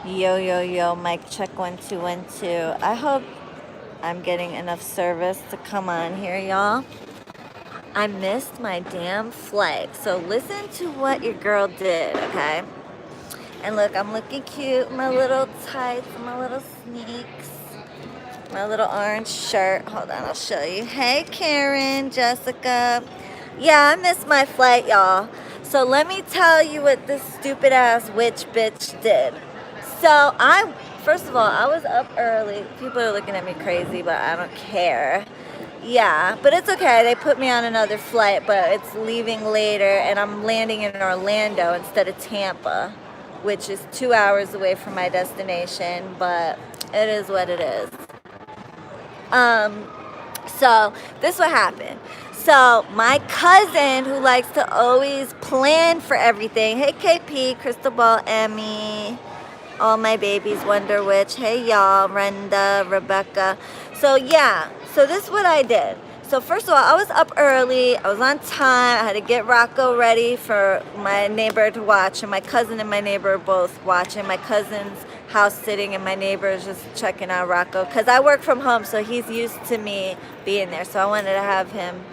Yo, yo, yo, mic check 1 2 1 2. I hope I'm getting enough service to come on here, y'all. I missed my damn flight. So listen to what your girl did, okay? And look, I'm looking cute, my little tights, my little sneaks, my little orange shirt. Hold on, I'll show you. Hey, Karen, Jessica. Yeah, I missed my flight, y'all. So let me tell you what this stupid ass witch bitch did. So first of all, I was up early. People are looking at me crazy, but I don't care. Yeah, but it's okay. They put me on another flight, but it's leaving later, and I'm landing in Orlando instead of Tampa, which is 2 hours away from my destination, but it is what it is. Um, so this what happened. So my cousin, who likes to always plan for everything. Hey, KP, Crystal Ball, Emmy, all my babies, Wonder Witch. Hey, y'all, Brenda, Rebecca. So yeah, so this is what I did. So first of all, I was up early. I was on time. I had to get Rocco ready for my neighbor to watch, and my cousin and my neighbor are both watching. My cousin's house sitting, and my neighbor is just checking out Rocco because I work from home, so he's used to me being there. So I wanted to have him.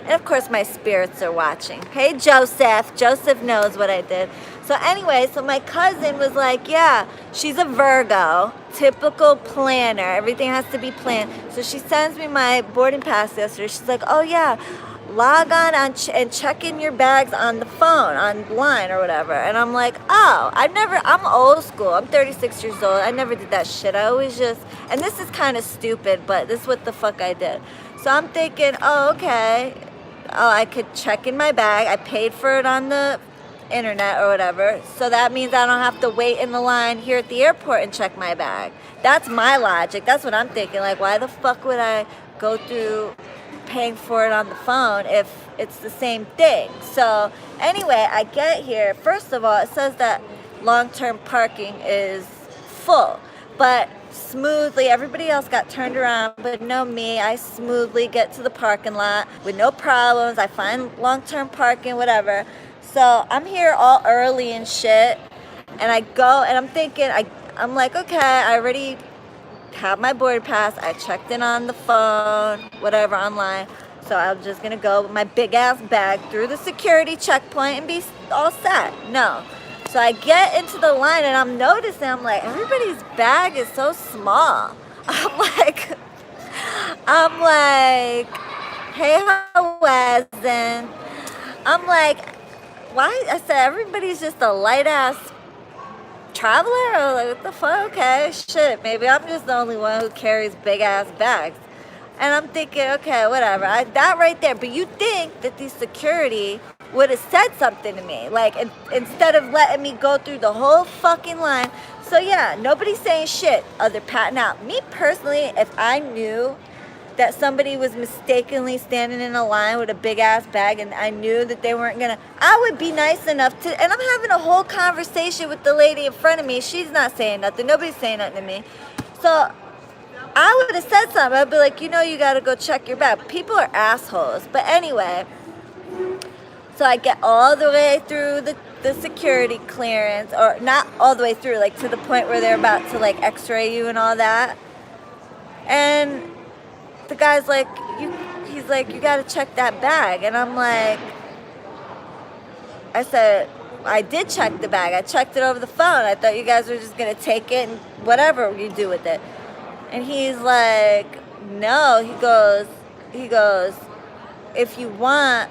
And of course, my spirits are watching. Hey, Joseph. Joseph knows what I did. So anyway, so my cousin was like, yeah, she's a Virgo, typical planner. Everything has to be planned. So she sends me my boarding pass yesterday. She's like, oh yeah, log on and check in your bags on the phone, online or whatever. And I'm like, oh, I'm old school. I'm 36 years old. I never did that shit. I always just, and this is kind of stupid, but this is what the fuck I did. So I'm thinking, oh, okay. Oh, I could check in my bag. I paid for it on the internet or whatever. So that means I don't have to wait in the line here at the airport and check my bag. That's my logic. That's what I'm thinking. Like, why the fuck would I go through paying for it on the phone if it's the same thing? So anyway, I get here. First of all, it says that long-term parking is full. But smoothly, everybody else got turned around, but no me. I smoothly get to the parking lot with no problems. I find long-term parking, whatever. So I'm here all early and shit, and I go, and I'm thinking, I'm like, okay, I already have my board pass. I checked in on the phone, whatever, online. So I'm just gonna go with my big ass bag through the security checkpoint and be all set. No. So I get into the line, and I'm noticing, I'm like, everybody's bag is so small. I'm like, hey, how was it? I'm like, why? I said, everybody's just a light ass traveler? I was like, what the fuck? Okay, shit, maybe I'm just the only one who carries big ass bags. And I'm thinking, okay, whatever. That right there. But you think that the security would have said something to me. Like, instead of letting me go through the whole fucking line. So, yeah, nobody's saying shit other patting out. Me personally, if I knew that somebody was mistakenly standing in a line with a big-ass bag and I knew that they weren't going to, I would be nice enough to, and I'm having a whole conversation with the lady in front of me. She's not saying nothing. Nobody's saying nothing to me. So I would have said something. I'd be like, you got to go check your bag. People are assholes. But anyway, so I get all the way through the security clearance, or not all the way through, like to the point where they're about to like x-ray you and all that. And the guy's like, he's like, you got to check that bag. And I'm like, I said, I did check the bag. I checked it over the phone. I thought you guys were just going to take it and whatever you do with it. And he's like, no, he goes, if you want,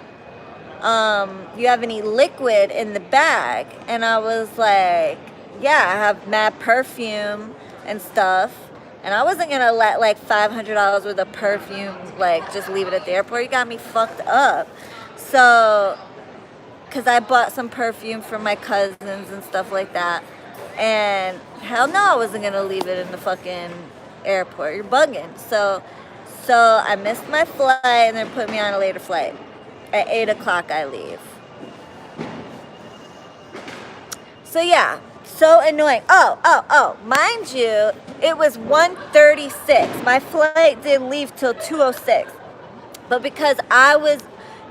you have any liquid in the bag? And I was like, yeah, I have mad perfume and stuff. And I wasn't going to let like $500 worth of perfume, like just leave it at the airport. You got me fucked up. So, because I bought some perfume for my cousins and stuff like that. And hell no, I wasn't going to leave it in the fucking airport. You're bugging. So I missed my flight, and they're putting me on a later flight. At 8 o'clock I leave. So yeah, so annoying. Oh, mind you, it was 1:36. My flight didn't leave till 2:06. But because I was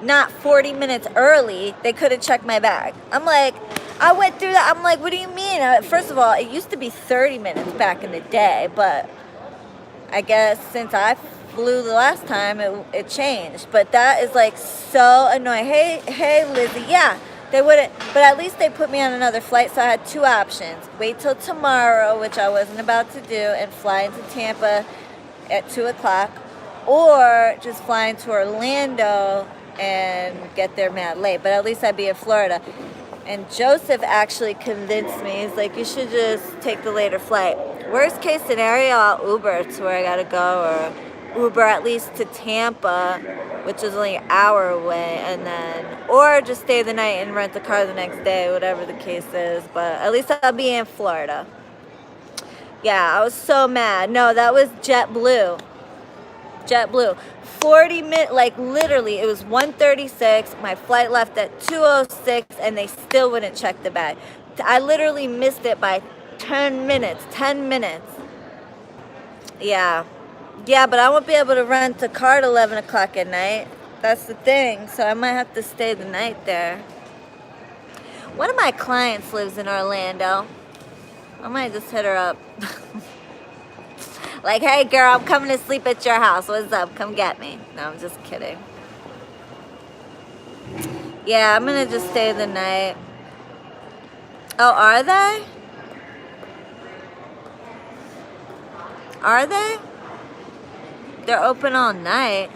not 40 minutes early, they couldn't check my bag. I'm like, I went through that. I'm like, what do you mean? First of all, it used to be 30 minutes back in the day, but I guess since I flew the last time, it changed. But that is like so annoying. Hey, Lizzie. Yeah, they wouldn't. But at least they put me on another flight, so I had two options: wait till tomorrow, which I wasn't about to do, and fly into Tampa at 2 o'clock, or just fly into Orlando and get there mad late. But at least I'd be in Florida. And Joseph actually convinced me. He's like, you should just take the later flight. Worst case scenario, I'll Uber to where I gotta go, or Uber at least to Tampa, which is only an hour away, and then, or just stay the night and rent the car the next day, whatever the case is. But at least I'll be in Florida. Yeah, I was so mad. No, that was JetBlue. 40 minutes, like literally, it was 1:36. My flight left at 2:06, and they still wouldn't check the bag. I literally missed it by 10 minutes. 10 minutes. Yeah, but I won't be able to rent a car at 11 o'clock at night. That's the thing. So I might have to stay the night there. One of my clients lives in Orlando. I might just hit her up. Like, hey girl, I'm coming to sleep at your house. What's up? Come get me. No, I'm just kidding. Yeah, I'm gonna just stay the night. Oh, are they? Are they? They're open all night.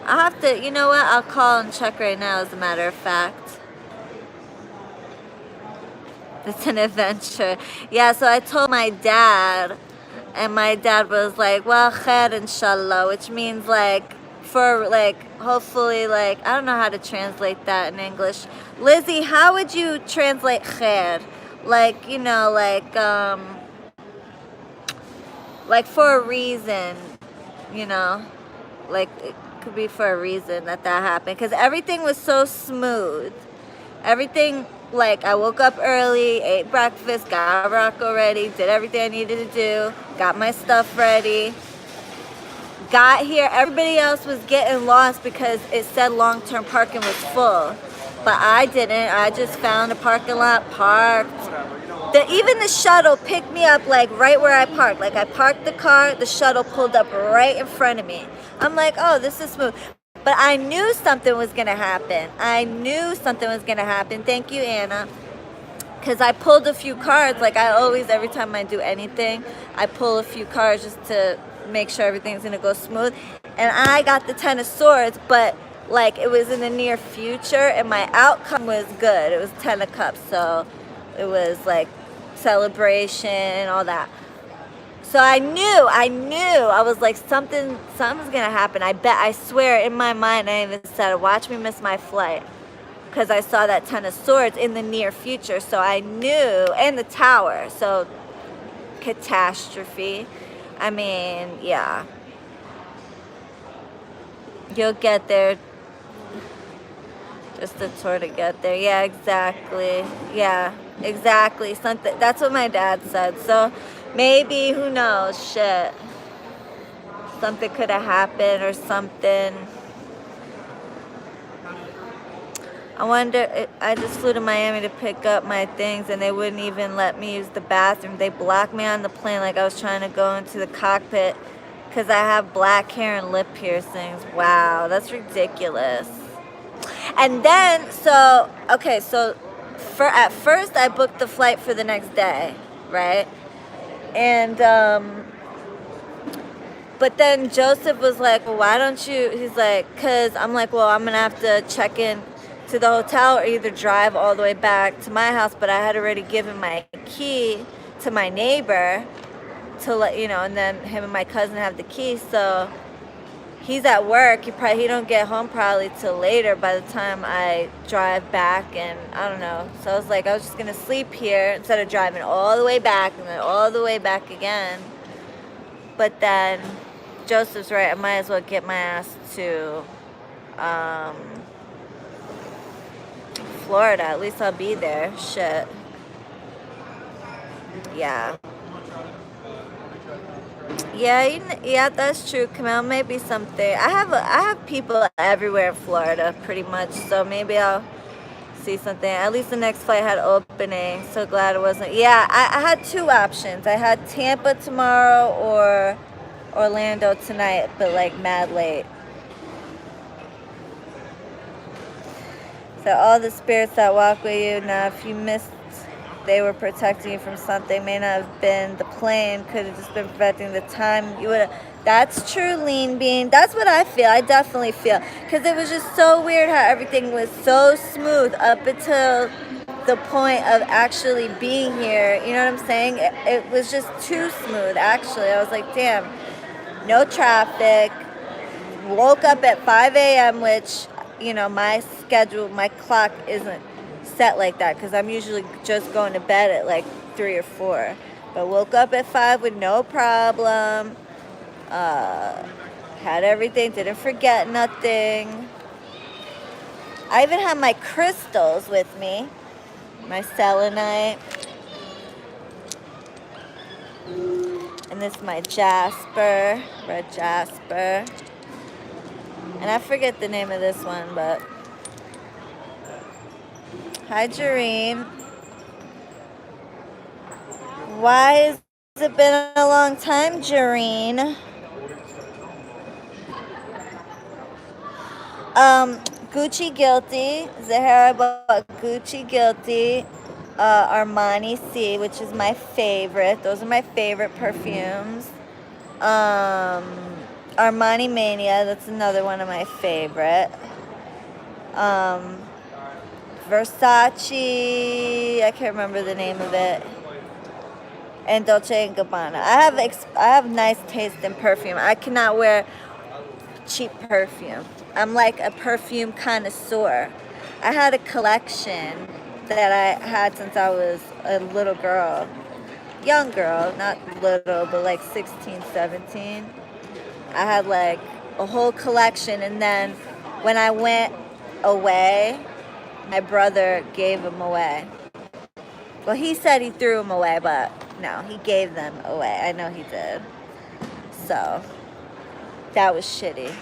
I'll have to, you know what? I'll call and check right now, as a matter of fact. It's an adventure. Yeah, so I told my dad, and my dad was like, well, khair inshallah, which means like, for like, hopefully, like, I don't know how to translate that in English. Lizzie, how would you translate khair? Like, you know, like for a reason, you know, like it could be for a reason that happened, because everything was so smooth. Everything, like, I woke up early, ate breakfast, got Rocco ready, did everything I needed to do, got my stuff ready, got here. Everybody else was getting lost because it said long-term parking was full, but I didn't. I just found a parking lot, parked. Even the shuttle picked me up, like, right where I parked. Like, I parked the car, the shuttle pulled up right in front of me. I'm like, oh, this is smooth. But I knew something was going to happen. Thank you, Anna. Because I pulled a few cards. Like I always, every time I do anything, I pull a few cards just to make sure everything's going to go smooth. And I got the 10 of Swords, but like it was in the near future, and my outcome was good. It was 10 of Cups, so it was like celebration and all that. So I knew, I was like, something's gonna happen. I swear, in my mind, I even said, watch me miss my flight. Because I saw that 10 of Swords in the near future. So I knew, and the Tower, so catastrophe. I mean, yeah. You'll get there. Just a tour to get there. Yeah, exactly. Yeah, exactly. Something. That's what my dad said. So maybe, who knows, shit. Something could have happened or something. I wonder, I just flew to Miami to pick up my things, and they wouldn't even let me use the bathroom. They blocked me on the plane like I was trying to go into the cockpit because I have black hair and lip piercings. Wow, that's ridiculous. And then, so, okay, so at first I booked the flight for the next day, right? And, but then Joseph was like, well, why don't you, he's like, because I'm like, well, I'm going to have to check in to the hotel or either drive all the way back to my house. But I had already given my key to my neighbor to let, you know, and then him and my cousin have the key. So he's at work. He don't get home probably till later by the time I drive back, and I don't know. So I was like, I was just going to sleep here instead of driving all the way back and then all the way back again. But then Joseph's right. I might as well get my ass to Florida. At least I'll be there. Shit. Yeah. Yeah, that's true, Camille. Maybe something. I have people everywhere in Florida, pretty much. So maybe I'll see something. At least the next flight had opening. So glad it wasn't. Yeah, I had two options. I had Tampa tomorrow or Orlando tonight, but like mad late. So all the spirits that walk with you, now if you missed, they were protecting you from something. May not have been the plane, could have just been preventing the time. You would have. That's true, Lean Bean. That's what I feel. I definitely feel. Because it was just so weird how everything was so smooth up until the point of actually being here. You know what I'm saying? It was just too smooth, actually. I was like, damn, no traffic. Woke up at 5 a.m., which, you know, my schedule, my clock isn't set like that because I'm usually just going to bed at like 3 or 4. But woke up at 5 with no problem. Had everything, didn't forget nothing. I even have my crystals with me, my selenite, and this is my jasper, red jasper, and I forget the name of this one, but hi Jareen. Why has it been a long time, Jareen? Gucci Guilty, Zahara bought Gucci Guilty, Armani C, which is my favorite. Those are my favorite perfumes. Armani Mania, that's another one of my favorite. Versace, I can't remember the name of it. And Dolce & Gabbana. I have nice taste in perfume. I cannot wear cheap perfume. I'm like a perfume connoisseur. I had a collection that I had since I was a little girl. Young girl, not little, but like 16, 17. I had like a whole collection, and then when I went away, my brother gave them away. Well, he said he threw them away, but no, he gave them away. I know he did. So that was shitty.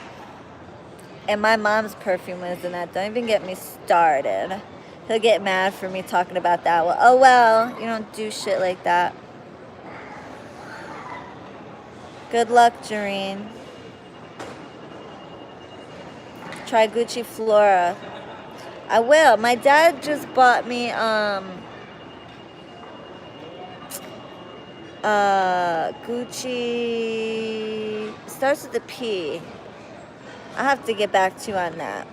And my mom's perfume was in that. Don't even get me started. He'll get mad for me talking about that. Well, oh well, you don't do shit like that. Good luck, Jareen. Try Gucci Flora. I will. My dad just bought me Gucci, starts with a P. I have to get back to you on that.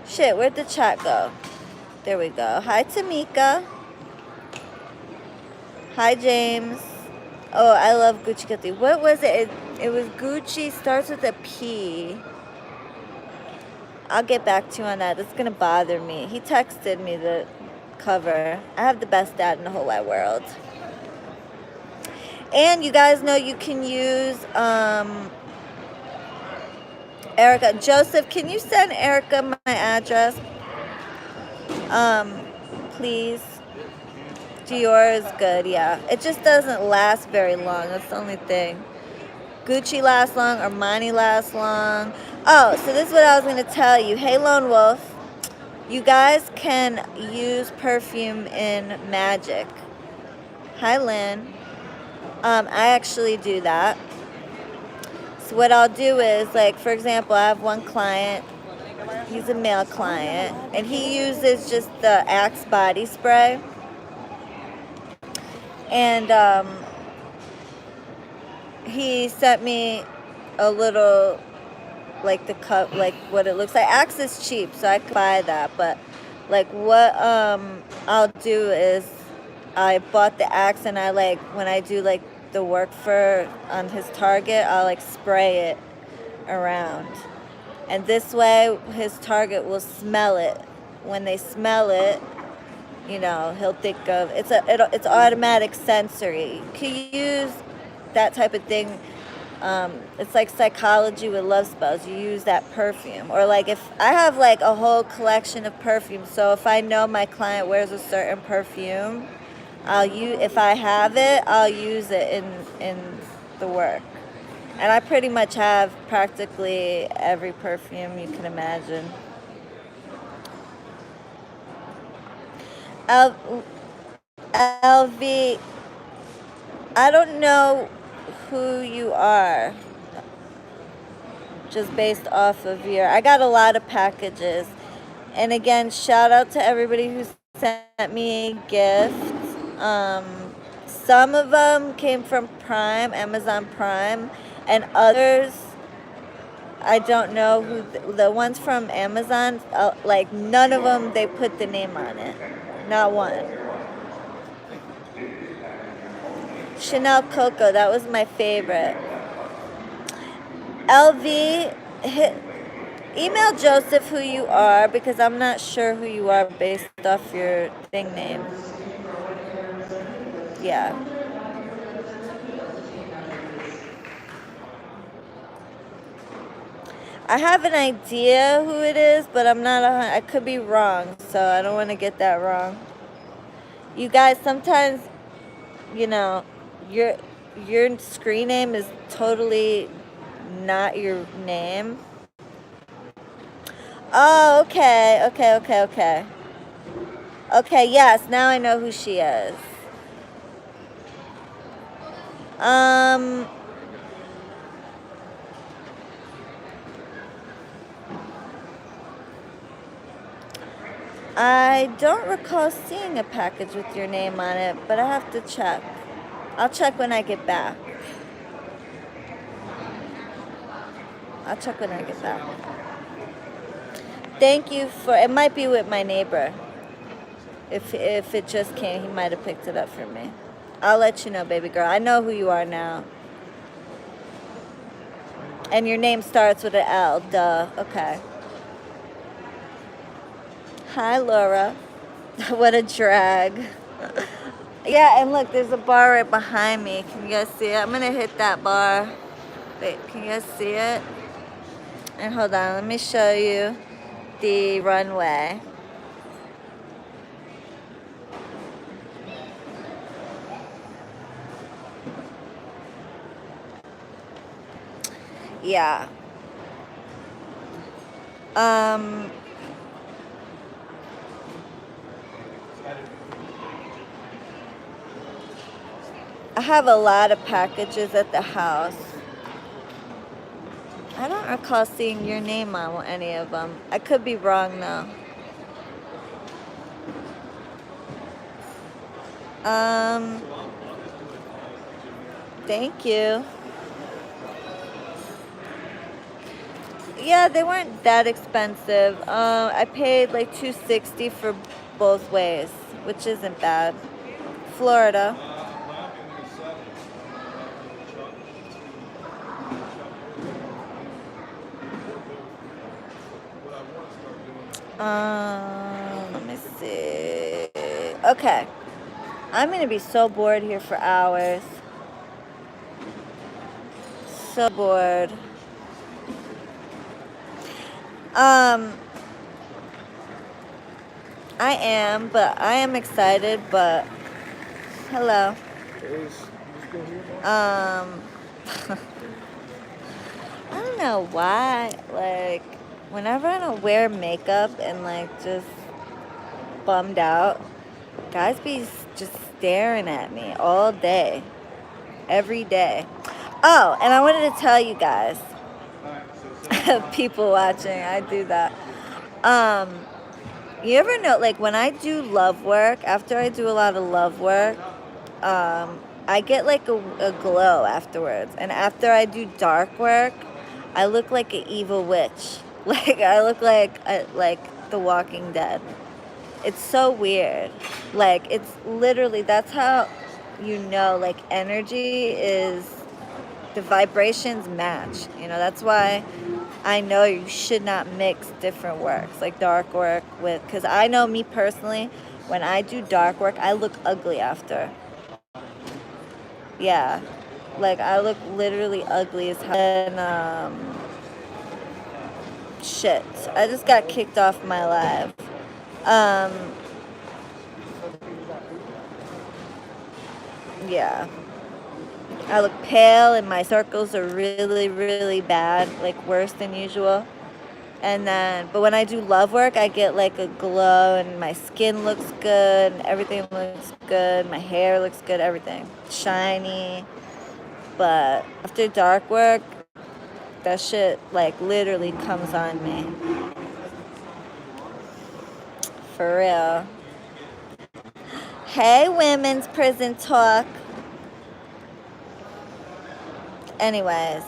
Shit, where'd the chat go? There we go. Hi, Tamika. Hi, James. Oh, I love Gucci Guilty. What was it? It was Gucci, starts with a P. I'll get back to you on that. That's going to bother me. He texted me the cover. I have the best dad in the whole wide world. And you guys know you can use... Erica, Joseph, can you send Erica my address? Please. Dior is good, yeah. It just doesn't last very long. That's the only thing. Gucci lasts long, Armani lasts long. Oh, so this is what I was going to tell you. Hey, Lone Wolf. You guys can use perfume in magic. Hi, Lynn. I actually do that. So what I'll do is, like, for example, I have one client. He's a male client, and he uses just the Axe body spray. And he sent me a little, like, the cup, like what it looks like. Axe is cheap, so I could buy that. But like what I'll do is, I bought the Axe, and I, like, when I do like the work on his target, I'll like spray it around, and this way his target will smell it. When they smell it, you know, he'll think of it's automatic sensory. You can use that type of thing. It's like psychology with love spells. You use that perfume, or like if I have like a whole collection of perfumes, so if I know my client wears a certain perfume, if I have it, I'll use it in the work. And I pretty much have practically every perfume you can imagine. LV, I don't know who you are, just based off of your, I got a lot of packages. And again, shout out to everybody who sent me a gift. Some of them came from Prime, Amazon Prime, and others, I don't know who, the ones from Amazon, like none of them, they put the name on it. Not one. Chanel Coco, that was my favorite. LV, email Joseph who you are, because I'm not sure who you are based off your thing name. Yeah. I have an idea who it is, but I'm not, I could be wrong, so I don't want to get that wrong. You guys, sometimes, you know, your screen name is totally not your name. Oh, okay. Okay, yes, now I know who she is. I don't recall seeing a package with your name on it, but I have to check. I'll check when I get back. Thank you for, it might be with my neighbor. If it just came, he might have picked it up for me. I'll let you know, baby girl. I know who you are now. And your name starts with an L, duh. Okay. Hi, Laura. What a drag. Yeah, and look, there's a bar right behind me. Can you guys see it? I'm gonna hit that bar. Wait, can you guys see it? And hold on, let me show you the runway. Yeah. I have a lot of packages at the house. I don't recall seeing your name on any of them. I could be wrong though. Thank you. Yeah, they weren't that expensive. I paid like $260 for both ways, which isn't bad. Florida. Let me see. Okay. I'm gonna be so bored here for hours. So bored. I am, but I am excited, but hello. I don't know why, like, whenever I don't wear makeup and, like, just bummed out, guys be just staring at me all day, every day. Oh, and I wanted to tell you guys, people watching, I do that. You ever know, like, when I do love work, after I do a lot of love work, I get, like, a glow afterwards. And after I do dark work, I look like an evil witch. Like, I look like The Walking Dead. It's so weird. Like, it's literally, that's how you know, like, energy is, the vibrations match. You know, that's why I know you should not mix different works, like dark work with, because I know me personally, when I do dark work, I look ugly after. Yeah. Like, I look literally ugly as hell. And, shit. I just got kicked off my live. Yeah. I look pale and my circles are really, really bad, like worse than usual. And then, but when I do love work, I get like a glow and my skin looks good, and everything looks good, my hair looks good, everything. Shiny. But after dark work, that shit like literally comes on me. For real. Hey, women's prison talk. Anyways.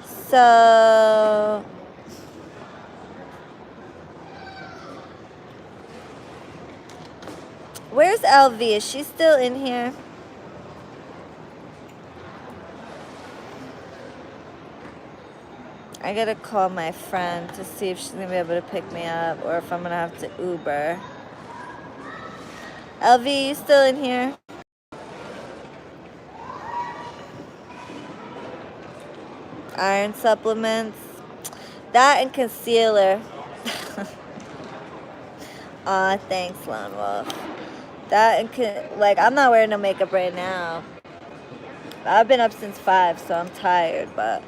So where's LV? Is she still in here? I gotta call my friend to see if she's gonna be able to pick me up or if I'm gonna have to Uber. LV, you still in here? Iron supplements. That and concealer. Aw, thanks, Lone Wolf. That and like, I'm not wearing no makeup right now. I've been up since 5, so I'm tired, but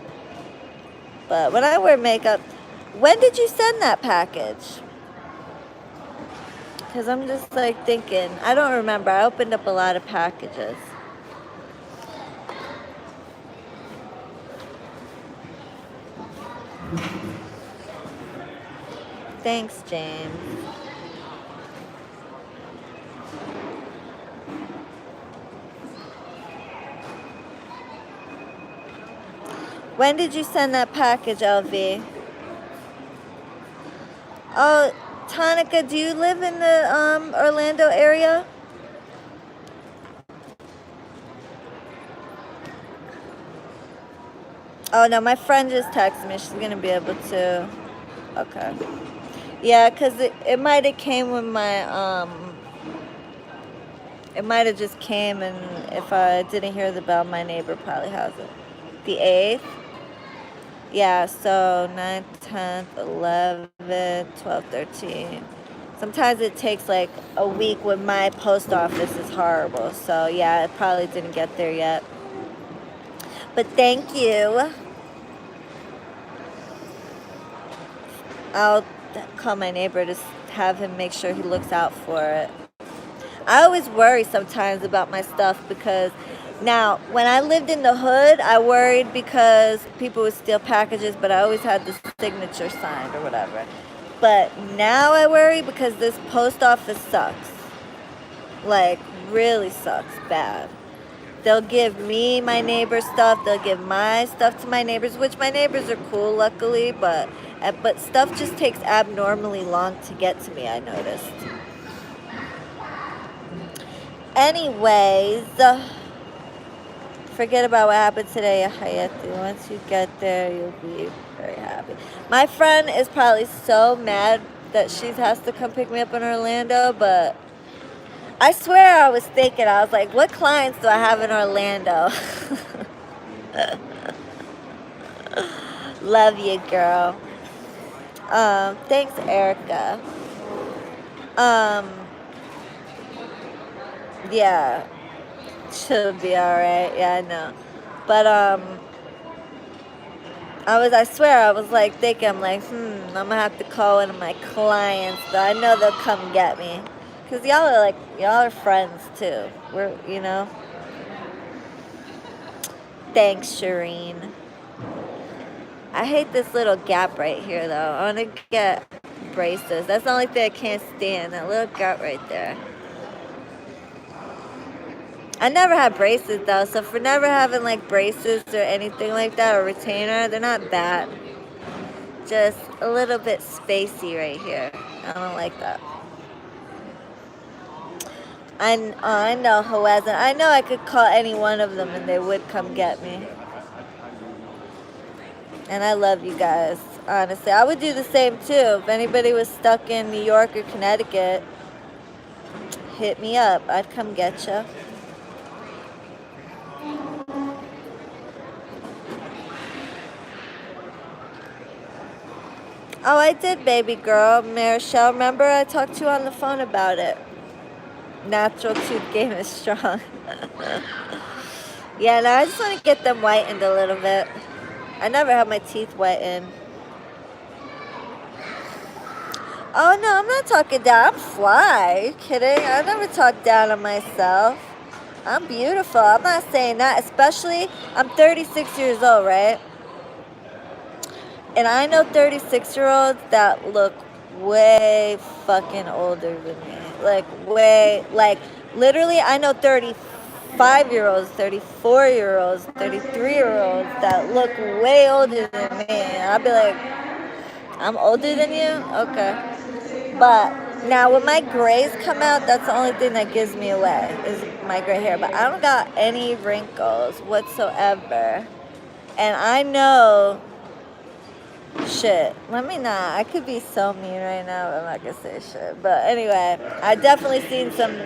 when I wear makeup, when did you send that package? Because I'm just like thinking, I don't remember. I opened up a lot of packages. Thanks, James. When did you send that package, LV? Oh, Tonica, do you live in the Orlando area? Oh, no, my friend just texted me. She's going to be able to. Okay. Yeah, because it might have came with my, it might have just came, and if I didn't hear the bell, my neighbor probably has it. The 8th? Yeah, so 9th, 10th, 11th, 12th, 13th. Sometimes it takes like a week when my post office is horrible. So yeah, it probably didn't get there yet. But thank you. I'll call my neighbor to have him make sure he looks out for it. I always worry sometimes about my stuff because now, when I lived in the hood, I worried because people would steal packages, but I always had the signature signed or whatever. But now I worry because this post office sucks. Like, really sucks bad. They'll give me my neighbor's stuff. They'll give my stuff to my neighbors, which my neighbors are cool, luckily. But stuff just takes abnormally long to get to me, I noticed. Anyways, forget about what happened today, Hayati. Once you get there, you'll be very happy. My friend is probably so mad that she has to come pick me up in Orlando, but I swear I was thinking, I was like, what clients do I have in Orlando? Love you, girl. Thanks, Erica. Yeah. She'll be alright. Yeah, I know. But, I swear, I was like thinking, I'm like, I'm gonna have to call one of my clients, though. I know they'll come get me. Because y'all are friends, too. We're, you know. Thanks, Shireen. I hate this little gap right here, though. I want to get braces. That's the only thing I can't stand, that little gap right there. I never had braces, though, so for never having, like, braces or anything like that, or retainer, they're not bad. Just a little bit spacey right here. I don't like that. I know who hasn't. I know I could call any one of them and they would come get me. And I love you guys, honestly. I would do the same, too. If anybody was stuck in New York or Connecticut, hit me up. I'd come get you. Oh, I did, baby girl. Marichelle, remember I talked to you on the phone about it. Natural tooth game is strong. Yeah, no, I just want to get them whitened a little bit. I never have my teeth whitened. Oh no, I'm not talking down. I'm fly. Are you kidding? I never talk down on myself. I'm beautiful. I'm not saying that. Especially, I'm 36 years old, right? And I know 36-year-olds that look way fucking older than me. Like, way, like, literally, I know 35-year-olds, 34-year-olds, 33-year-olds that look way older than me. And I'll be like, I'm older than you? Okay. But now when my grays come out, that's the only thing that gives me away is my gray hair. But I don't got any wrinkles whatsoever. And I know, shit, let me not. I could be so mean right now, but I'm not going to say shit. But anyway, I definitely seen some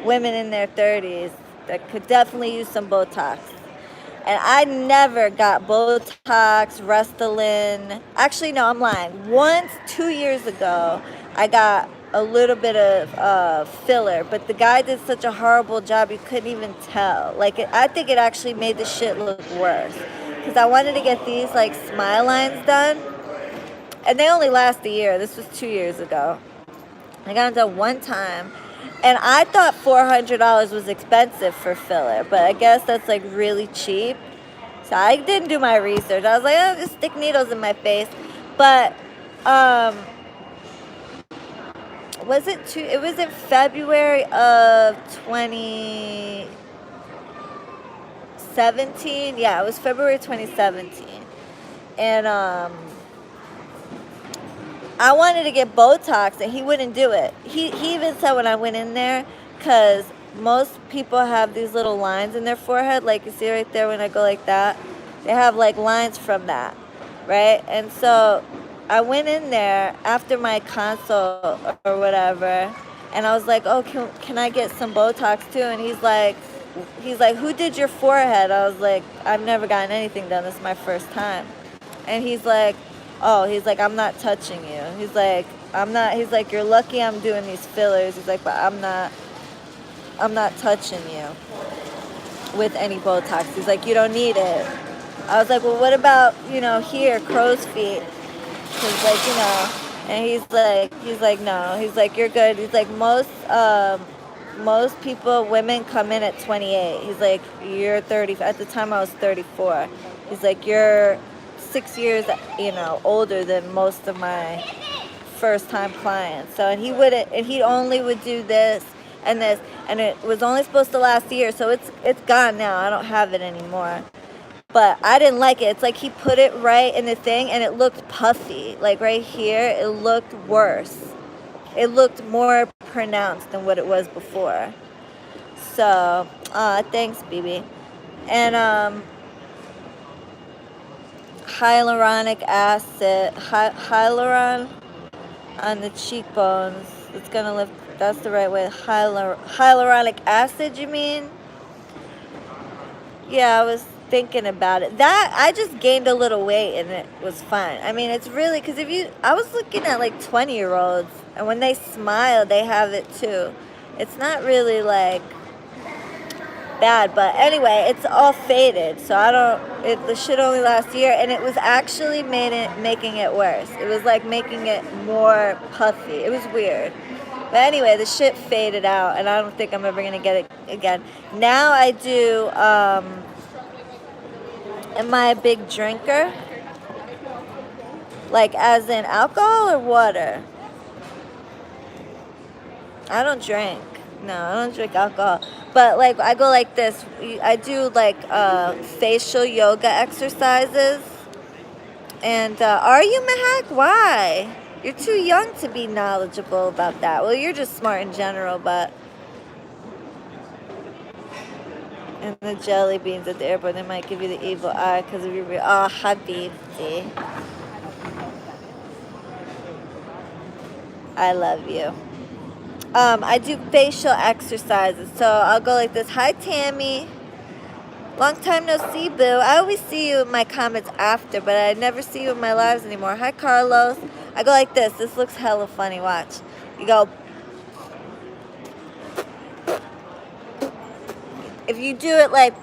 women in their 30s that could definitely use some Botox. And I never got Botox, Restylane. Actually, no, I'm lying. Once, 2 years ago, I got a little bit of filler. But the guy did such a horrible job, you couldn't even tell. Like, I think it actually made the shit look worse. Because I wanted to get these, like, smile lines done. And they only last a year. This was 2 years ago. I got them done one time. And I thought $400 was expensive for filler, but I guess that's like really cheap. So I didn't do my research. I was like, oh, just stick needles in my face. But it was in February of 2017. Yeah, it was February 2017. And I wanted to get Botox, and he wouldn't do it. He even said when I went in there, because most people have these little lines in their forehead, like you see right there when I go like that. They have like lines from that, right? And so I went in there after my consult or whatever, and I was like, oh, can I get some Botox too? And he's like, who did your forehead? I was like, I've never gotten anything done. This is my first time. And he's like, I'm not touching you. He's like, you're lucky I'm doing these fillers. He's like, but I'm not touching you with any Botox. He's like, you don't need it. I was like, well, what about, here, crow's feet? Cause and he's like, no. He's like, you're good. He's like, most people, women come in at 28. He's like, you're 30. At the time I was 34. He's like, you're 6 years, older than most of my first-time clients. So, and he only would do this and this, and it was only supposed to last a year. So it's gone now. I don't have it anymore. But I didn't like it. It's like he put it right in the thing, and it looked puffy. Like right here, it looked worse. It looked more pronounced than what it was before. So, thanks, BB. And hyaluronic acid, hyaluron on the cheekbones. It's gonna lift. That's the right way. Hyaluronic acid, you mean? Yeah, I was thinking about it. That I just gained a little weight and it was fine. I mean, it's really because I was looking at like 20-year-olds, and when they smile, they have it too. It's not really like bad, but anyway, it's all faded, so the shit only lasts a year, and it was actually making it worse. It was like making it more puffy. It was weird. But anyway, the shit faded out, and I don't think I'm ever gonna get it again. Now I do, am I a big drinker? Like as in alcohol or water? I don't drink. No, I don't drink alcohol. But like I go like this. I do like facial yoga exercises. And are you, Mahak? Why? You're too young to be knowledgeable about that. Well, you're just smart in general, but. And the jelly beans at the airport, they might give you the evil eye because of your. Oh, Habibti. I love you. I do facial exercises, so I'll go like this. Hi, Tammy. Long time no see, boo. I always see you in my comments after, but I never see you in my lives anymore. Hi, Carlos. I go like this. This looks hella funny. Watch. You go. If you do it like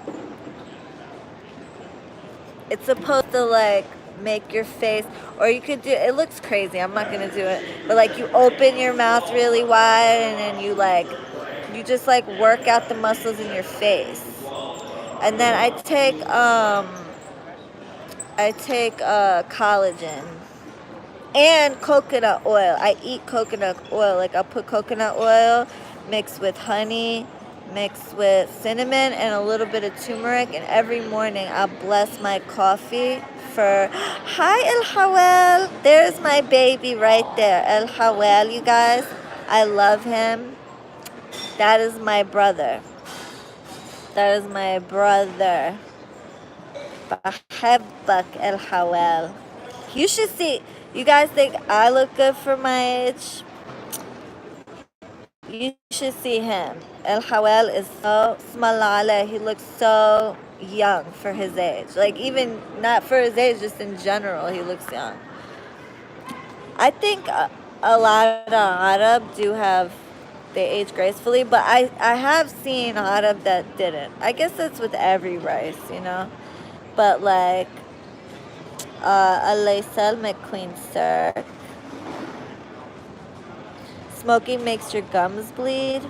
It's supposed to like make your face, or you could do, it looks crazy, I'm not gonna do it, but like you open your mouth really wide and then you just like work out the muscles in your face. And then I take collagen and coconut oil. I eat coconut oil. Like I'll put coconut oil mixed with honey, mixed with cinnamon and a little bit of turmeric. And every morning I'll bless my coffee for, hi El Hawel. There's my baby right there. El Hawel, you guys. I love him. That is my brother. That is my brother. بحبك El Hawel. You should see. You guys think I look good for my age? You should see him. El Hawel is so smalala. He looks so young for his age. Like even not for his age, just in general, he looks young. I think a lot of Arab do have, they age gracefully, but I have seen Arab that didn't. I guess that's with every race, you know? But like, Allah Salmek Queen Sir. Smoking makes your gums bleed.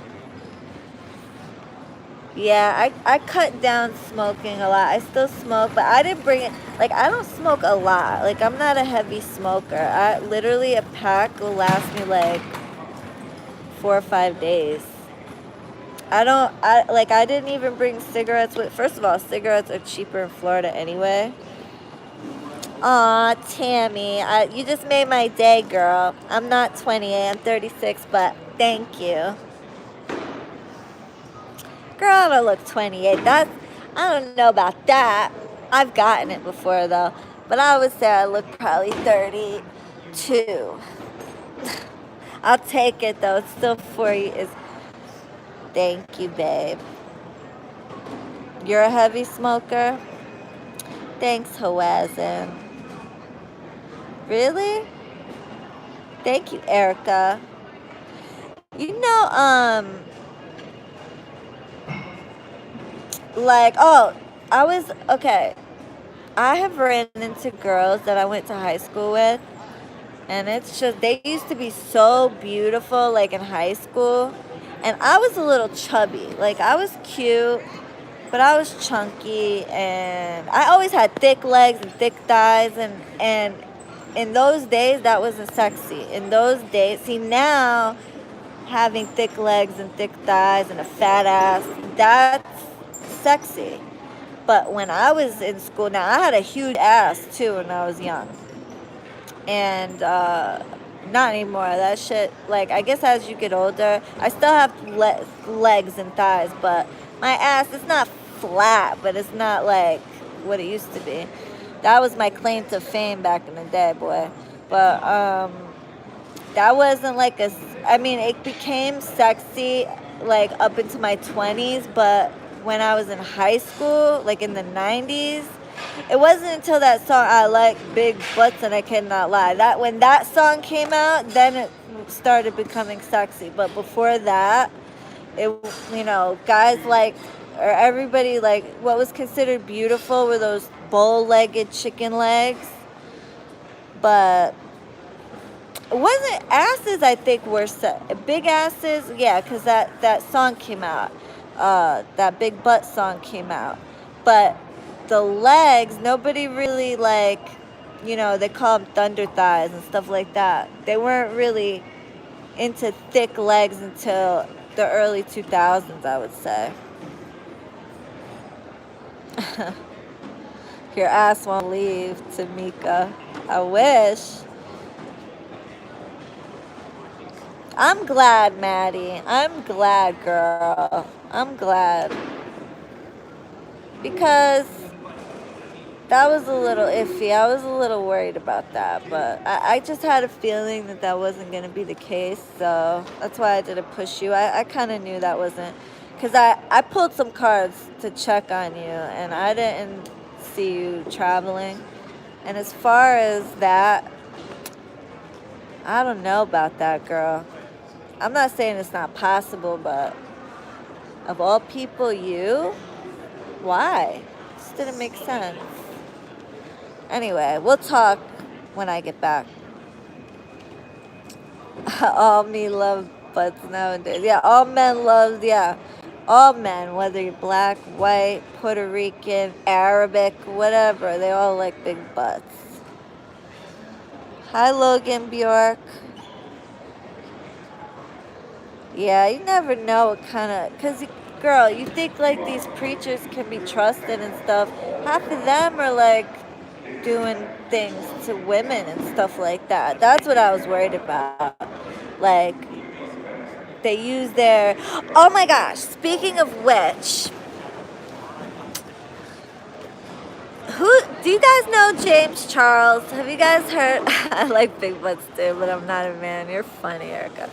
Yeah, I cut down smoking a lot. I still smoke, but I didn't bring it. Like, I don't smoke a lot. Like, I'm not a heavy smoker. Literally, a pack will last me like 4 or 5 days. I didn't even bring cigarettes with. First of all, cigarettes are cheaper in Florida anyway. Aw, Tammy, you just made my day, girl. I'm not 28, I'm 36, but thank you. Girl, I don't look 28. I don't know about that. I've gotten it before, though. But I would say I look probably 32. I'll take it, though. It's still 4 years. Thank you, babe. You're a heavy smoker? Thanks, Hawazin. Really? Thank you, Erica. You know, okay. I have ran into girls that I went to high school with, and it's just, they used to be so beautiful, like in high school, and I was a little chubby. Like, I was cute, but I was chunky, and I always had thick legs and thick thighs, and in those days, that wasn't sexy. In those days, see now, having thick legs and thick thighs and a fat ass, that's sexy. But when I was in school, now I had a huge ass too when I was young. And not anymore. That shit, like, I guess as you get older, I still have legs and thighs, but my ass, it's not flat, but it's not like what it used to be. That was my claim to fame back in the day, boy. But that wasn't like it became sexy like up into my 20s, but when I was in high school, like in the 90s, it wasn't until that song, I Like Big Butts and I Cannot Lie. That when that song came out, then it started becoming sexy. But before that, guys or everybody, like, what was considered beautiful were those bow-legged chicken legs. But it wasn't asses, I think, were big asses. Yeah, because that song came out. That Big Butt song came out. But the legs, nobody really, they call them thunder thighs and stuff like that. They weren't really into thick legs until the early 2000s, I would say. Your ass won't leave, Tamika. I wish. I'm glad, Maddie. I'm glad, girl. I'm glad. Because that was a little iffy. I was a little worried about that. But I just had a feeling that wasn't going to be the case. So that's why I didn't push you. I kind of knew that wasn't. Because I pulled some cards to check on you. And I didn't see you traveling. And as far as that, I don't know about that, girl. I'm not saying it's not possible, but of all people, you? Why? It just didn't make sense. Anyway, we'll talk when I get back. All me love butts nowadays. Yeah, all men love, yeah. All men, whether you're black, white, Puerto Rican, Arabic, whatever, they all like big butts. Hi, Logan Bjork. Yeah, you never know what kind of, because, girl, you think like these preachers can be trusted and stuff. Half of them are like doing things to women and stuff like that. That's what I was worried about. Like, they use their, oh my gosh, speaking of which, who, do you guys know James Charles? Have you guys heard, I like big butts too, but I'm not a man. You're funny, Erica.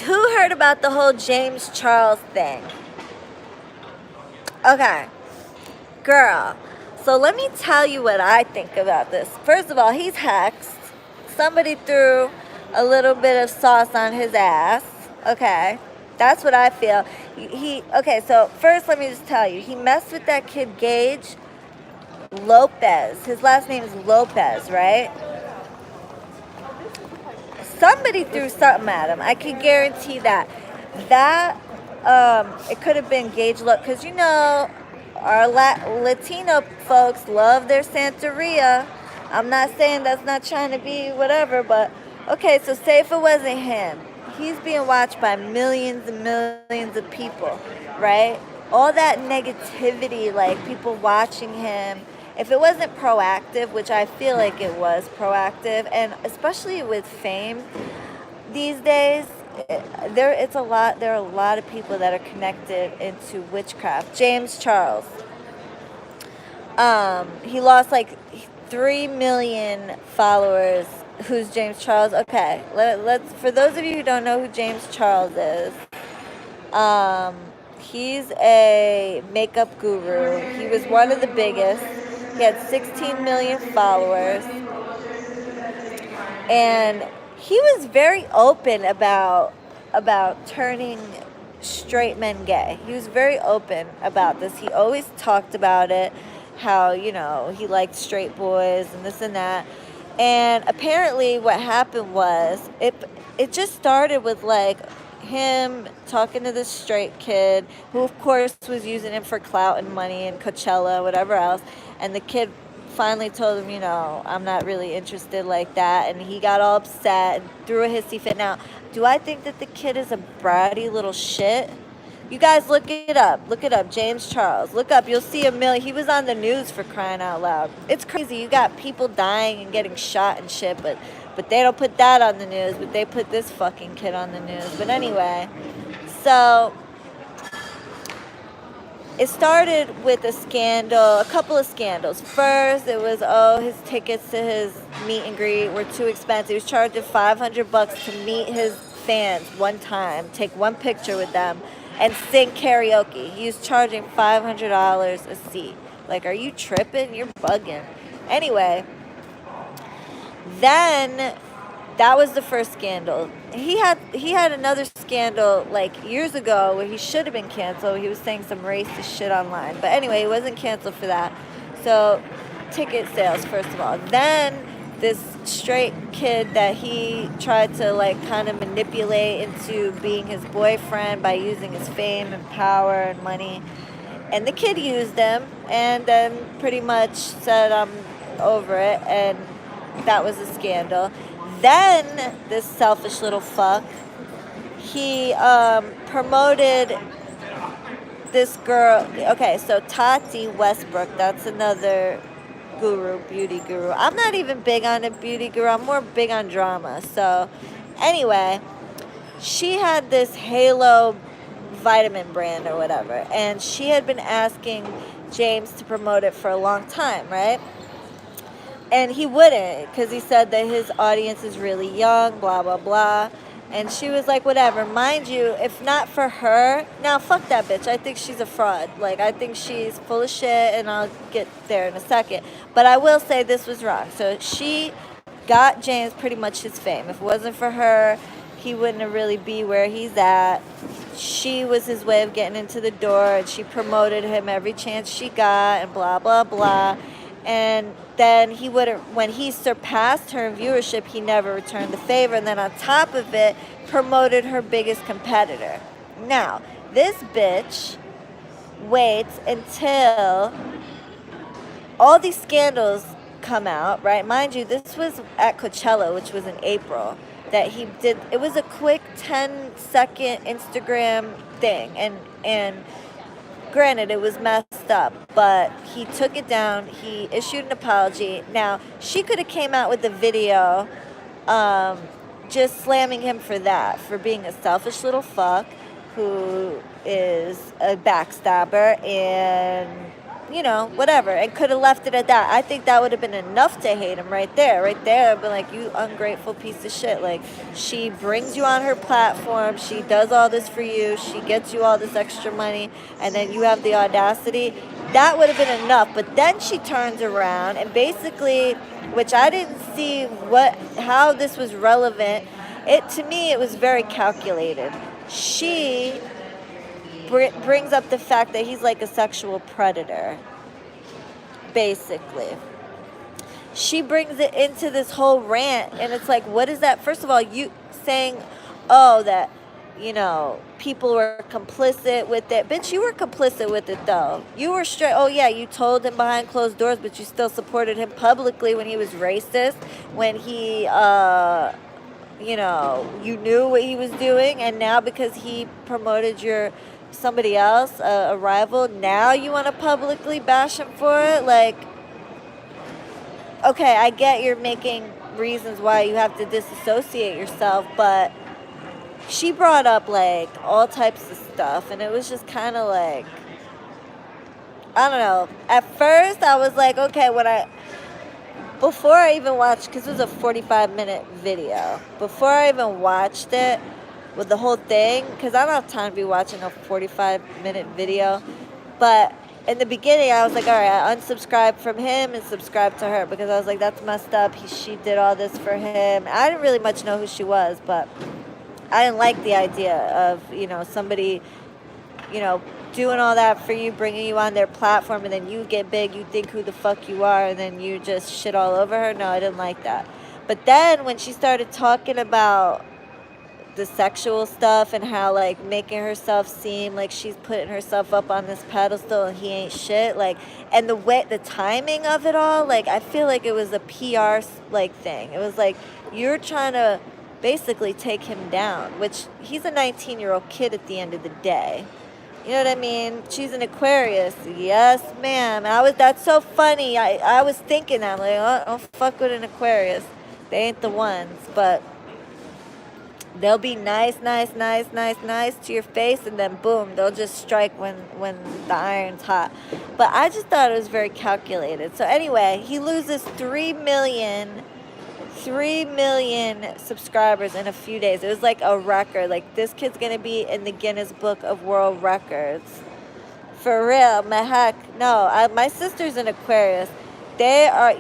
Who heard about the whole James Charles thing? Okay, girl, so let me tell you what I think about this. First of all, he's hexed. Somebody threw a little bit of sauce on his ass. Okay, that's what I feel. Okay, so first let me just tell you, he messed with that kid Gage Lopez. His last name is Lopez, right? Somebody threw something at him. I can guarantee that. It could have been Gage Look, because you know, our Latino folks love their Santeria. I'm not saying that's not trying to be whatever, but okay, so say if it wasn't him. He's being watched by millions and millions of people, right? All that negativity, like people watching him. If it wasn't proactive, which I feel like it was proactive, and especially with fame these days, there are a lot of people that are connected into witchcraft. James Charles, he lost like 3 million followers. Who's James Charles? Okay, let's for those of you who don't know who James Charles is, he's a makeup guru. He was one of the biggest. He had 16 million followers, and he was very open about turning straight men gay. He was very open about this. He always talked about it, how, you know, he liked straight boys and this and that. And apparently what happened was it just started with like him talking to this straight kid who of course was using him for clout and money and Coachella, whatever else. And the kid finally told him, you know, I'm not really interested like that. And he got all upset and threw a hissy fit. Now, do I think that the kid is a bratty little shit? You guys look it up. Look it up. James Charles. Look up. You'll see a million. He was on the news, for crying out loud. It's crazy. You got people dying and getting shot and shit, but they don't put that on the news, but they put this fucking kid on the news. But anyway, so it started with a scandal, a couple of scandals. First, it was, his tickets to his meet and greet were too expensive. He was charging $500 to meet his fans one time, take one picture with them, and sing karaoke. He was charging $500 a seat. Like, are you tripping? You're bugging. Anyway, then that was the first scandal. He had another scandal like years ago where he should have been canceled. He was saying some racist shit online. But anyway, he wasn't canceled for that. So ticket sales, first of all. Then this straight kid that he tried to like kind of manipulate into being his boyfriend by using his fame and power and money. And the kid used him and then pretty much said, I'm over it. And that was a scandal. Then this selfish little fuck, he promoted this girl. Okay, so Tati Westbrook, that's another guru, beauty guru. I'm not even big on a beauty guru. I'm more big on drama. So anyway, she had this Halo vitamin brand or whatever, and she had been asking James to promote it for a long time, right? And he wouldn't, because he said that his audience is really young, blah, blah, blah. And she was like, whatever. Mind you, if not for her, now fuck that bitch. I think she's a fraud. Like, I think she's full of shit, and I'll get there in a second. But I will say this was wrong. So she got James pretty much his fame. If it wasn't for her, he wouldn't really be where he's at. She was his way of getting into the door, and she promoted him every chance she got, and blah, blah, blah. And then he wouldn't, when he surpassed her in viewership, he never returned the favor. And then on top of it, promoted her biggest competitor. Now, this bitch waits until all these scandals come out, right? Mind you, this was at Coachella, which was in April, that he did. It was a quick 10-second Instagram thing, and granted, it was messed up, but he took it down. He issued an apology. Now, she could have came out with a video just slamming him for that, for being a selfish little fuck who is a backstabber and, you know, whatever, and could have left it at that. I think that would have been enough to hate him right there. Right there, I'd be like, you ungrateful piece of shit. Like, she brings you on her platform, she does all this for you, she gets you all this extra money, and then you have the audacity. That would have been enough. But then she turns around and basically, which I didn't see how this was relevant. To me, it was very calculated. She brings up the fact that he's like a sexual predator, basically. She brings it into this whole rant, and it's like, what is that? First of all, you saying, oh, that, you know, people were complicit with it. Bitch, you were complicit with it, though. You were straight. Oh, yeah, you told him behind closed doors, but you still supported him publicly when he was racist, when he, you know, you knew what he was doing, and now because he promoted somebody else, a rival, now you want to publicly bash him for it? Like, okay, I get you're making reasons why you have to disassociate yourself, but she brought up, like, all types of stuff, and it was just kind of like, I don't know. At first, I was like, okay, before I even watched, because it was a 45-minute video, before I even watched it with the whole thing, because I don't have time to be watching a 45-minute video, but in the beginning, I was like, all right, I unsubscribed from him and subscribed to her, because I was like, that's messed up. She did all this for him. I didn't really much know who she was, but I didn't like the idea of, you know, somebody, you know, doing all that for you, bringing you on their platform, and then you get big, you think who the fuck you are, and then you just shit all over her. No, I didn't like that. But then when she started talking about the sexual stuff and how, like, making herself seem like she's putting herself up on this pedestal and he ain't shit, like, and the timing of it all, like, I feel like it was a PR, like, thing. It was like, you're trying to basically take him down, which he's a 19-year-old kid at the end of the day. You know what I mean? She's an Aquarius. Yes, ma'am. That's so funny. I was thinking that, like, oh, don't fuck with an Aquarius. They ain't the ones, but they'll be nice to your face, and then boom, they'll just strike when the iron's hot. But I just thought it was very calculated. So anyway, he loses 3 million subscribers in a few days. It was like a record. Like, this kid's gonna be in the Guinness Book of World Records. For real, no. My sister's an Aquarius. They are,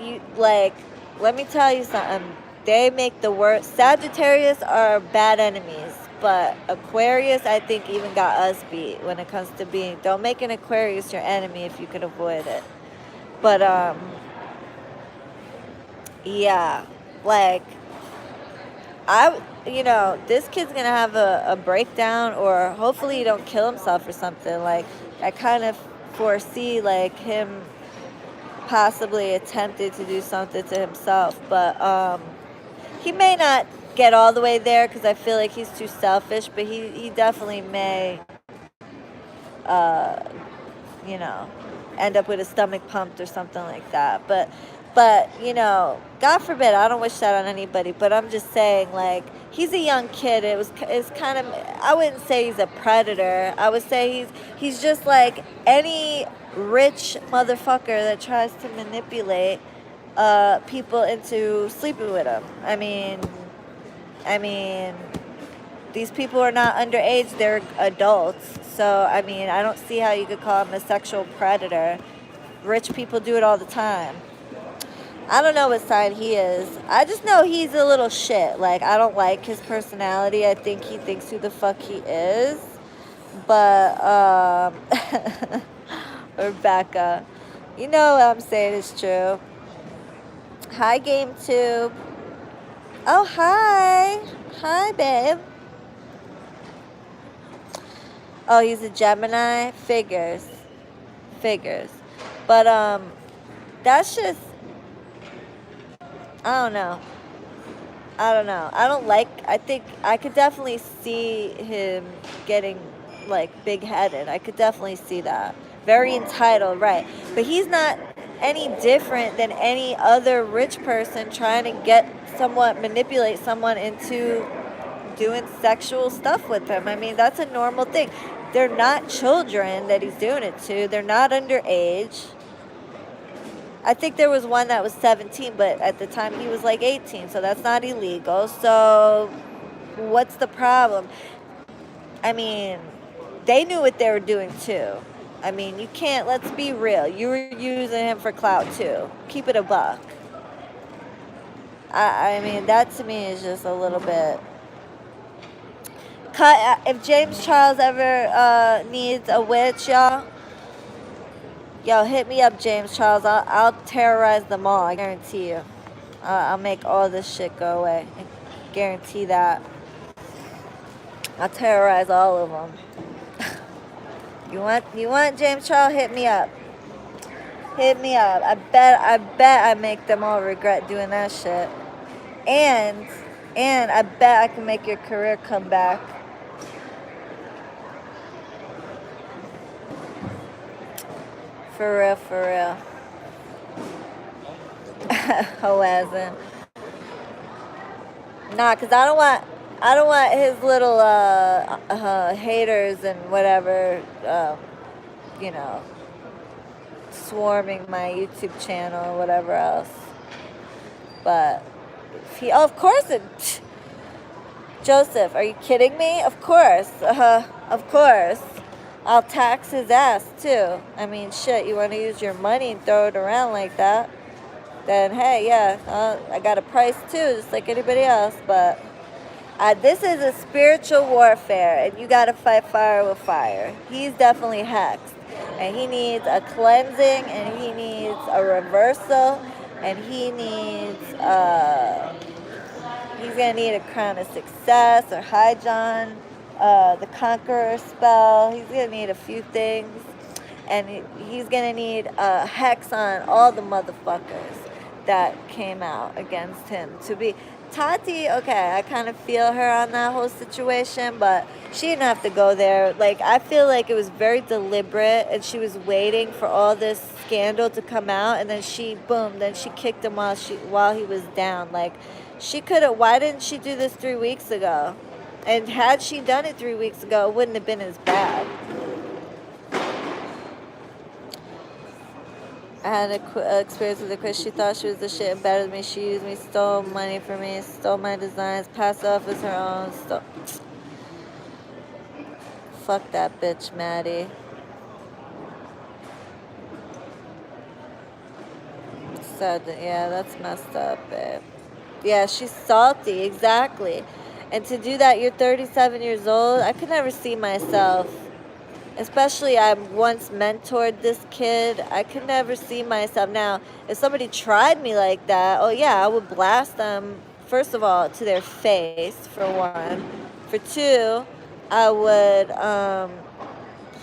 let me tell you something. They make the worst. Sagittarius are bad enemies, but Aquarius, I think, even got us beat when it comes to being. Don't make an Aquarius your enemy if you can avoid it. But yeah, like, this kid's gonna have a breakdown, or hopefully he don't kill himself or something. Like, I kind of foresee, like, him possibly attempted to do something to himself, but he may not get all the way there, because I feel like he's too selfish, but he definitely may, end up with his stomach pumped or something like that. But God forbid, I don't wish that on anybody, but I'm just saying, like, he's a young kid. It's kind of, I wouldn't say he's a predator. I would say he's just like any rich motherfucker that tries to manipulate people into sleeping with him. I mean, these people are not underage, they're adults. So, I mean, I don't see how you could call him a sexual predator. Rich people do it all the time. I don't know what sign he is. I just know he's a little shit. Like, I don't like his personality. I think he thinks who the fuck he is. But, Rebecca, you know what I'm saying is true. Hi, GameTube. Oh, hi. Hi, babe. Oh, he's a Gemini? Figures. But, that's just, I don't know. I think I could definitely see him getting, like, big-headed. I could definitely see that. Very entitled, right. But he's not any different than any other rich person trying to manipulate someone into doing sexual stuff with him. I mean, that's a normal thing. They're not children that he's doing it to. They're not underage. I think there was one that was 17, but at the time he was like 18, so that's not illegal. So what's the problem? I mean, they knew what they were doing too. I mean, you can't, let's be real. You were using him for clout too. Keep it a buck. I mean, that to me is just a little bit. If James Charles ever needs a witch, y'all, yo, hit me up, James Charles. I'll terrorize them all. I guarantee you. I'll make all this shit go away. I guarantee that. I'll terrorize all of them. You want James Charles? Hit me up. Hit me up. I bet I make them all regret doing that shit. And I bet I can make your career come back. For real. Hoazin. Nah, cause I don't want his little haters and whatever, you know, swarming my YouTube channel or whatever else. But of course it. Joseph, are you kidding me? Of course. Of course. I'll tax his ass too. I mean, shit, you want to use your money and throw it around like that, then hey, yeah, I got a price too, just like anybody else. But this is a spiritual warfare, and you got to fight fire with fire. He's definitely hexed, and he needs a cleansing, and he needs a reversal, and he needs, he's going to need a crown of success or high John. The Conqueror spell. He's going to need a few things. And he's going to need a hex on all the motherfuckers that came out against him to be. Tati, okay, I kind of feel her on that whole situation, but she didn't have to go there. Like, I feel like it was very deliberate, and she was waiting for all this scandal to come out, and then she kicked him while he was down. Like, she could have, why didn't she do this 3 weeks ago? And had she done it 3 weeks ago, it wouldn't have been as bad. I had an experience with a Chris. She thought she was the shit and better than me. She used me, stole money from me, stole my designs, passed it off as her own. Fuck that bitch, Maddie. So, yeah, that's messed up, babe. Yeah, she's salty, exactly. And to do that, you're 37 years old. I could never see myself, especially I once mentored this kid. I could never see myself. Now, if somebody tried me like that, oh yeah, I would blast them, first of all, to their face, for one. For two, I would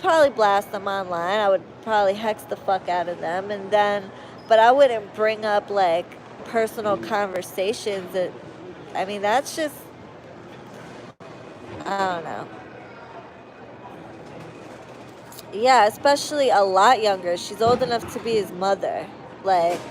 probably blast them online. I would probably hex the fuck out of them. And then, but I wouldn't bring up, like, personal conversations that, I mean, that's just, I don't know. Yeah, especially a lot younger. She's old enough to be his mother. Like,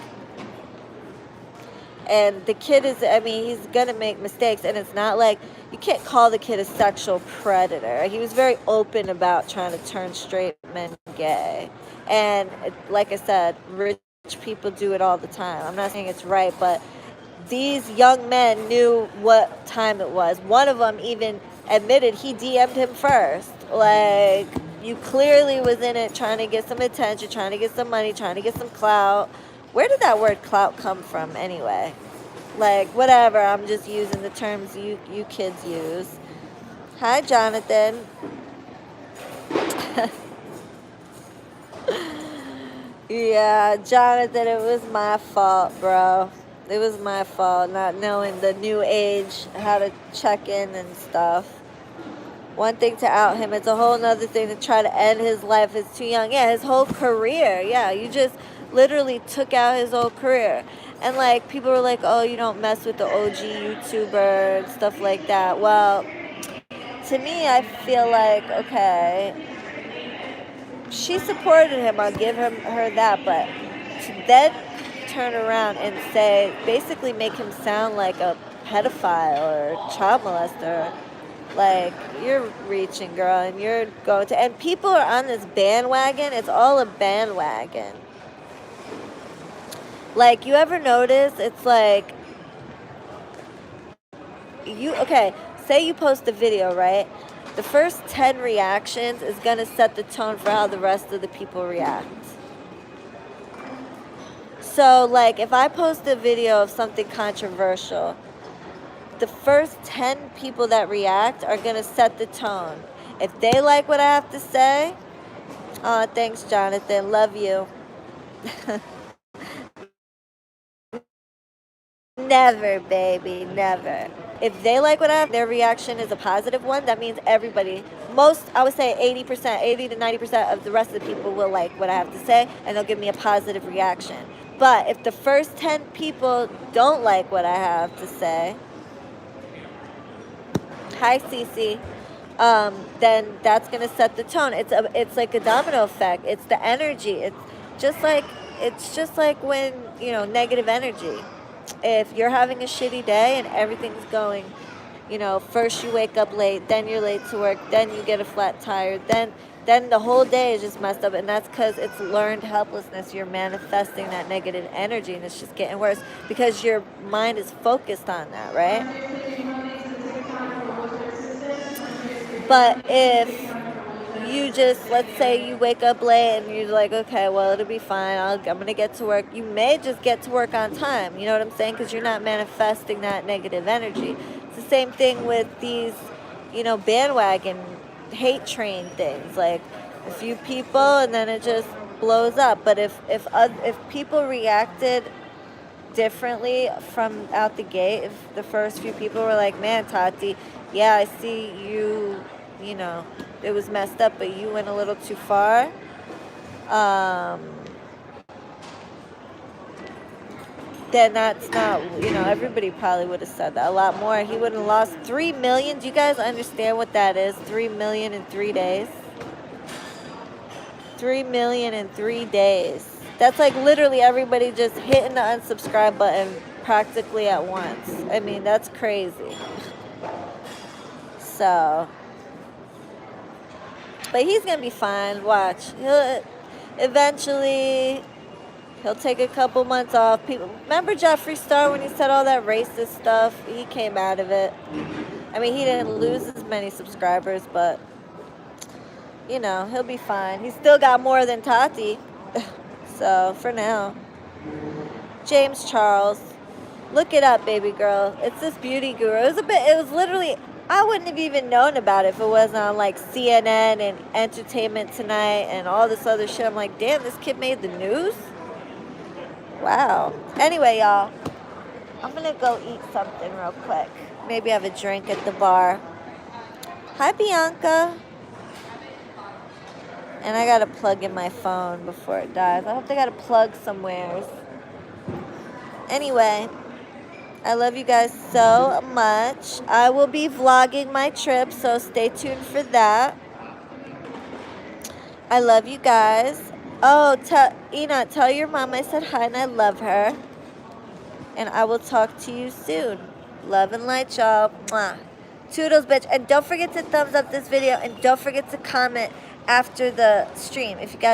and the kid is, I mean, he's gonna make mistakes, and it's not like, you can't call the kid a sexual predator. He was very open about trying to turn straight men gay. And like I said, rich people do it all the time. I'm not saying it's right, but these young men knew what time it was. One of them even admitted he DM'd him first. Like, you clearly was in it trying to get some attention, trying to get some money, trying to get some clout. Where did that word clout come from anyway? Like, whatever, I'm just using the terms you kids use. Hi, Jonathan. Yeah, Jonathan, it was my fault, bro. It was my fault, not knowing the new age, how to check in and stuff. One thing to out him, it's a whole nother thing to try to end his life. It's too young. Yeah, his whole career. Yeah, you just literally took out his whole career. And like, people were like, oh, you don't mess with the OG YouTuber and stuff like that. Well, to me, I feel like, okay, she supported him, I'll give her that, but to then turn around and say, basically make him sound like a pedophile or a child molester, like, you're reaching, girl, and you're going to, and people are on this bandwagon. It's all a bandwagon. Like, you ever notice, it's like, okay, say you post a video, right? The first 10 reactions is going to set the tone for how the rest of the people react. So, like, if I post a video of something controversial, the first 10 people that react are going to set the tone. If they like what I have to say, oh, thanks, Jonathan, love you. Never, baby, never. If they like what I have, their reaction is a positive one, that means everybody, I would say 80%, 80 to 90% of the rest of the people will like what I have to say, and they'll give me a positive reaction. But if the first 10 people don't like what I have to say, hi, Cece, then that's going to set the tone. It's like a domino effect. It's the energy. It's just like when, negative energy. If you're having a shitty day and everything's going, first you wake up late, then you're late to work, then you get a flat tire, then the whole day is just messed up, and that's because it's learned helplessness. You're manifesting that negative energy, and it's just getting worse because your mind is focused on that, right? But if you just, let's say you wake up late and you're like, okay, well, it'll be fine. I'm going to get to work. You may just get to work on time. You know what I'm saying? Because you're not manifesting that negative energy. It's the same thing with these, bandwagon hate train things. Like a few people and then it just blows up. But if people reacted differently from out the gate, if the first few people were like, man, Tati, yeah, I see you, it was messed up, but you went a little too far. Then that's not, everybody probably would have said that a lot more. He would have lost 3 million. Do you guys understand what that is? 3 million in 3 days? 3 million in 3 days. That's like literally everybody just hitting the unsubscribe button practically at once. I mean, that's crazy. So, but he's going to be fine. Watch. He'll take a couple months off. Remember Jeffree Star when he said all that racist stuff? He came out of it. I mean, he didn't lose as many subscribers, but, he'll be fine. He's still got more than Tati. So, for now. James Charles. Look it up, baby girl. It's this beauty guru. It was literally, I wouldn't have even known about it if it wasn't on like CNN and Entertainment Tonight and all this other shit. I'm like, damn, this kid made the news? Wow. Anyway, y'all, I'm going to go eat something real quick. Maybe have a drink at the bar. Hi, Bianca. And I got to plug in my phone before it dies. I hope they got to plug somewhere. Anyway, I love you guys so much. I will be vlogging my trip, so stay tuned for that. I love you guys. Oh, Ina, tell your mom I said hi and I love her. And I will talk to you soon. Love and light, y'all. Mwah. Toodles, bitch. And don't forget to thumbs up this video. And don't forget to comment after the stream. If you guys